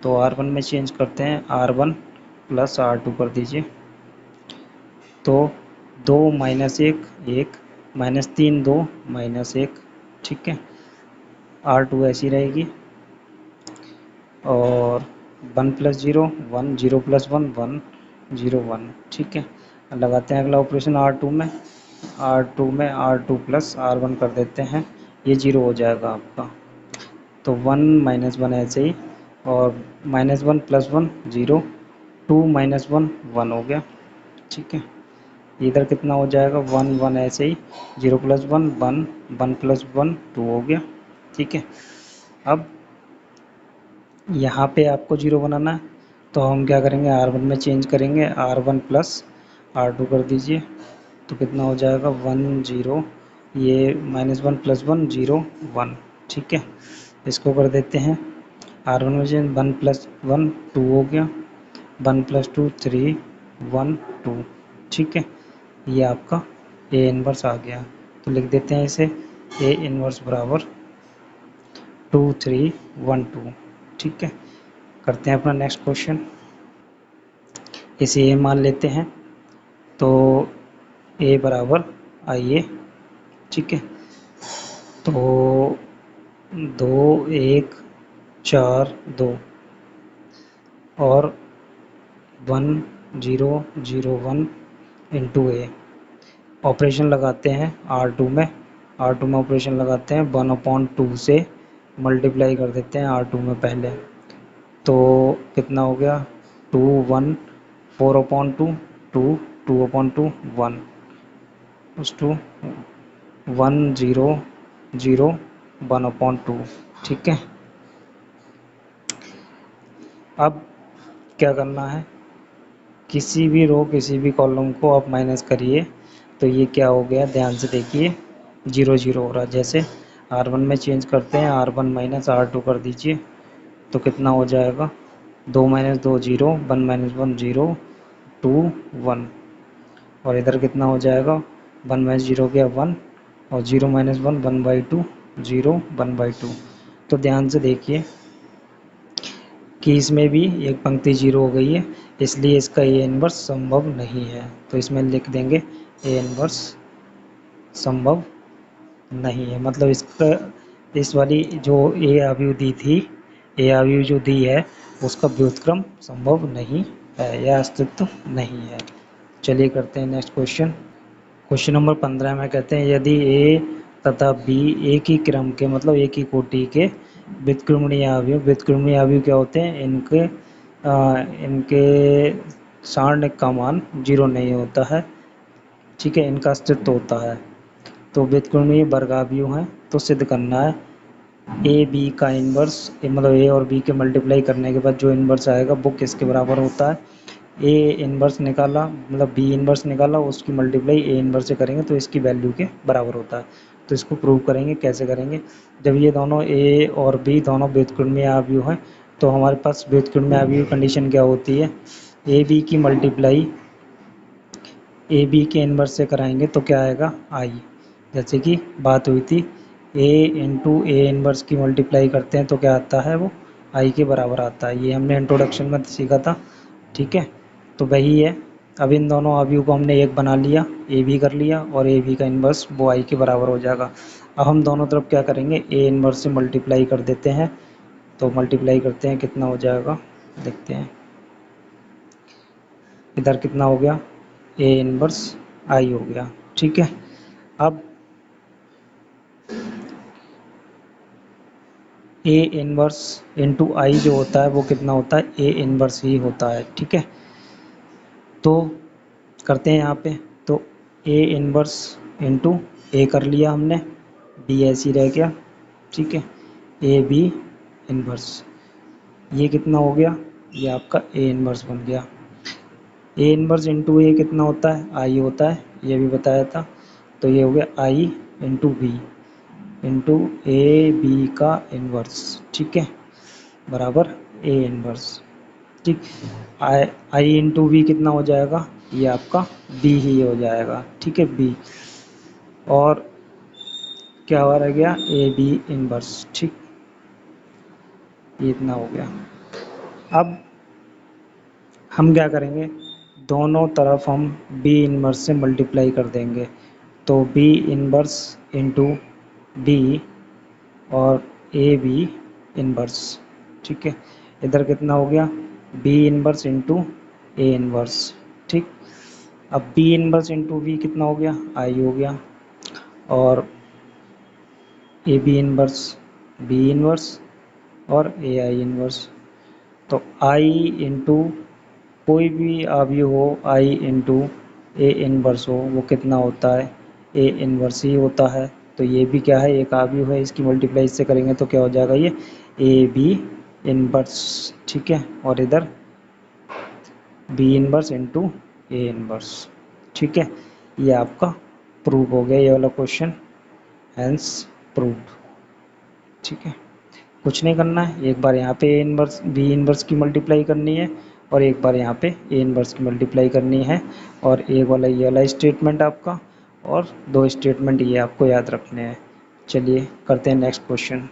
तो R1 में चेंज करते हैं, R1 प्लस R2 कर दीजिए, तो 2 माइनस 1 1 माइनस 3 2 माइनस 1। ठीक है, R2 ऐसी रहेगी, और 1 प्लस 0 1 0 प्लस 1 1 0 1। ठीक है, लगाते हैं अगला ऑपरेशन R2 में, R2 प्लस R1 कर देते हैं, ये 0 हो जाएगा आपका, तो 1 माइनस 1 ऐसे ही, और माइनस 1 प्लस 1 0 2 माइनस 1 1 हो गया। ठीक है, इधर कितना हो जाएगा 1 1 ऐसे ही, 0 प्लस 1 1 1 प्लस 1 2 हो गया। ठीक है, अब यहाँ पे आपको 0 बनाना है, तो हम क्या करेंगे R1 में चेंज करेंगे, R1 प्लस R2 कर दीजिए, तो कितना हो जाएगा 1 0, ये माइनस 1 प्लस 1 0 1। ठीक है, इसको कर देते हैं R1 में चेंज, 1 प्लस 1 2 हो गया, 1 प्लस 2 3 1 2। ठीक है, ये आपका ए इन्वर्स आ गया, तो लिख देते हैं इसे ए इन्वर्स बराबर 2 3 1 2। ठीक है, करते हैं अपना नेक्स्ट क्वेश्चन, इसे ए मान लेते हैं, तो ए बराबर, आइए, ठीक है, तो 2 1 4 2 और 1 0 0 1 इंटू ए। ऑपरेशन लगाते हैं R2 में, R2 में ऑपरेशन लगाते हैं, 1/2 से मल्टीप्लाई कर देते हैं R2 में पहले, तो कितना हो गया 2 1 4/2 2 2/2 1 उस 2 1 0 0 1/2। ठीक है, अब क्या करना है, किसी भी रो किसी भी कॉलम को आप माइनस करिए, तो ये क्या हो गया ध्यान से देखिए 0 0 हो रहा है। जैसे R1 में चेंज करते हैं, R1 माइनस R2 कर दीजिए, तो कितना हो जाएगा 2 माइनस 2 0 1 माइनस 1 0 2 1, और इधर कितना हो जाएगा 1 माइनस 0 गया 1, और 0 माइनस 1 1/2 0 1/2। तो ध्यान से देखिए कि इसमें भी एक पंक्ति 0 हो गई है, इसलिए इसका ए इन्वर्स संभव नहीं है, तो इसमें लिख देंगे ए इन्वर्स संभव नहीं है। मतलब इसका, इस वाली जो ए अवयव दी थी, ए अवयव जो दी है उसका व्युत्क्रम संभव नहीं है या अस्तित्व नहीं है। चलिए करते हैं नेक्स्ट क्वेश्चन। क्वेश्चन नंबर 15 में कहते हैं यदि ए तथा बी एक ही क्रम के, मतलब एक ही कोटि के व्युत्क्रमणीय अवयव, व्युत्क्रमणीय अवयव क्या होते हैं, इनके सारणिक का मान 0 नहीं होता है। ठीक है, इनका अस्तित्व होता है, तो व्युत्क्रमणीय वर्गावयव हैं, तो सिद्ध करना है ए बी का इन्वर्स, मतलब ए और बी के मल्टीप्लाई करने के बाद जो इन्वर्स आएगा वो किसके बराबर होता है। ए इन्वर्स निकाला, मतलब बी इन्वर्स निकाला, उसकी मल्टीप्लाई ए इन्वर्स से करेंगे तो इसकी वैल्यू के बराबर होता है। तो इसको प्रूव करेंगे, कैसे करेंगे, जब ये दोनों ए और बी दोनों व्युत्क्रमणीय अवयव हैं, तो हमारे पास व्युत्क्रमणीय अवयव कंडीशन क्या होती है, ए बी की मल्टीप्लाई ए बी के इन्वर्स से कराएंगे तो क्या आएगा आई, जैसे कि बात हुई थी ए इंटू ए इन्वर्स की मल्टीप्लाई करते हैं तो क्या आता है, वो आई के बराबर आता है। ये हमने इंट्रोडक्शन में सीखा था। ठीक है, तो वही है, अब इन दोनों अवयव को हमने एक बना लिया, ए बी कर लिया, और ए बी का इन्वर्स वो आई के बराबर हो जाएगा। अब हम दोनों तरफ क्या करेंगे, ए इन्वर्स से मल्टीप्लाई कर देते हैं, तो मल्टीप्लाई करते हैं कितना हो जाएगा, देखते हैं इधर कितना हो गया, ए इन्वर्स आई हो गया। ठीक है, अब ए इनवर्स इंटू आई जो होता है वो कितना होता है, ए इनवर्स ही होता है। ठीक है, तो करते हैं यहाँ पे, तो ए इनवर्स इंटू ए कर लिया हमने, बी ऐसे ही रह गया। ठीक है, ए बी इनवर्स, ये कितना हो गया, ये आपका ए इनवर्स बन गया। ए इनवर्स इंटू ए कितना होता है, आई होता है, ये भी बताया था। तो ये हो गया I into B into A B का इनवर्स। ठीक है, बराबर ए इनवर्स। ठीक, आई आई इंटू बी कितना हो जाएगा, ये आपका बी ही हो जाएगा। ठीक है, बी, और क्या हो रह गया, ए बी इनवर्स। ठीक, ये इतना हो गया। अब हम क्या करेंगे, दोनों तरफ हम बी इनवर्स से मल्टीप्लाई कर देंगे। तो बी इनवर्स इंटू बी और ए बी इनवर्स। ठीक है, इधर कितना हो गया, B inverse into A inverse. ठीक, अब बी इनवर्स इंटू बी कितना हो गया, आई हो गया, और A B inverse B inverse और ए आई इनवर्स। तो आई इंटू कोई भी अवयव हो, आई इंटू ए इनवर्स हो, वो कितना होता है, ए इनवर्स ही होता है। तो ये भी क्या है, एक अवयव है, इसकी मल्टीप्लाई इससे करेंगे तो क्या हो जाएगा, ये ए बी इनवर्स। ठीक है, और इधर B inverse into A inverse. ठीक है, ये आपका प्रूव हो गया, ये वाला क्वेश्चन हैंस प्रूव्ड। ठीक है, कुछ नहीं करना है, एक बार यहाँ पे ए इनवर्स बी इनवर्स की मल्टीप्लाई करनी है और एक बार यहाँ पे ए इनवर्स की मल्टीप्लाई करनी है, और एक वाला ये वाला स्टेटमेंट आपका, और दो स्टेटमेंट ये आपको याद रखने हैं। चलिए करते हैं नेक्स्ट क्वेश्चन।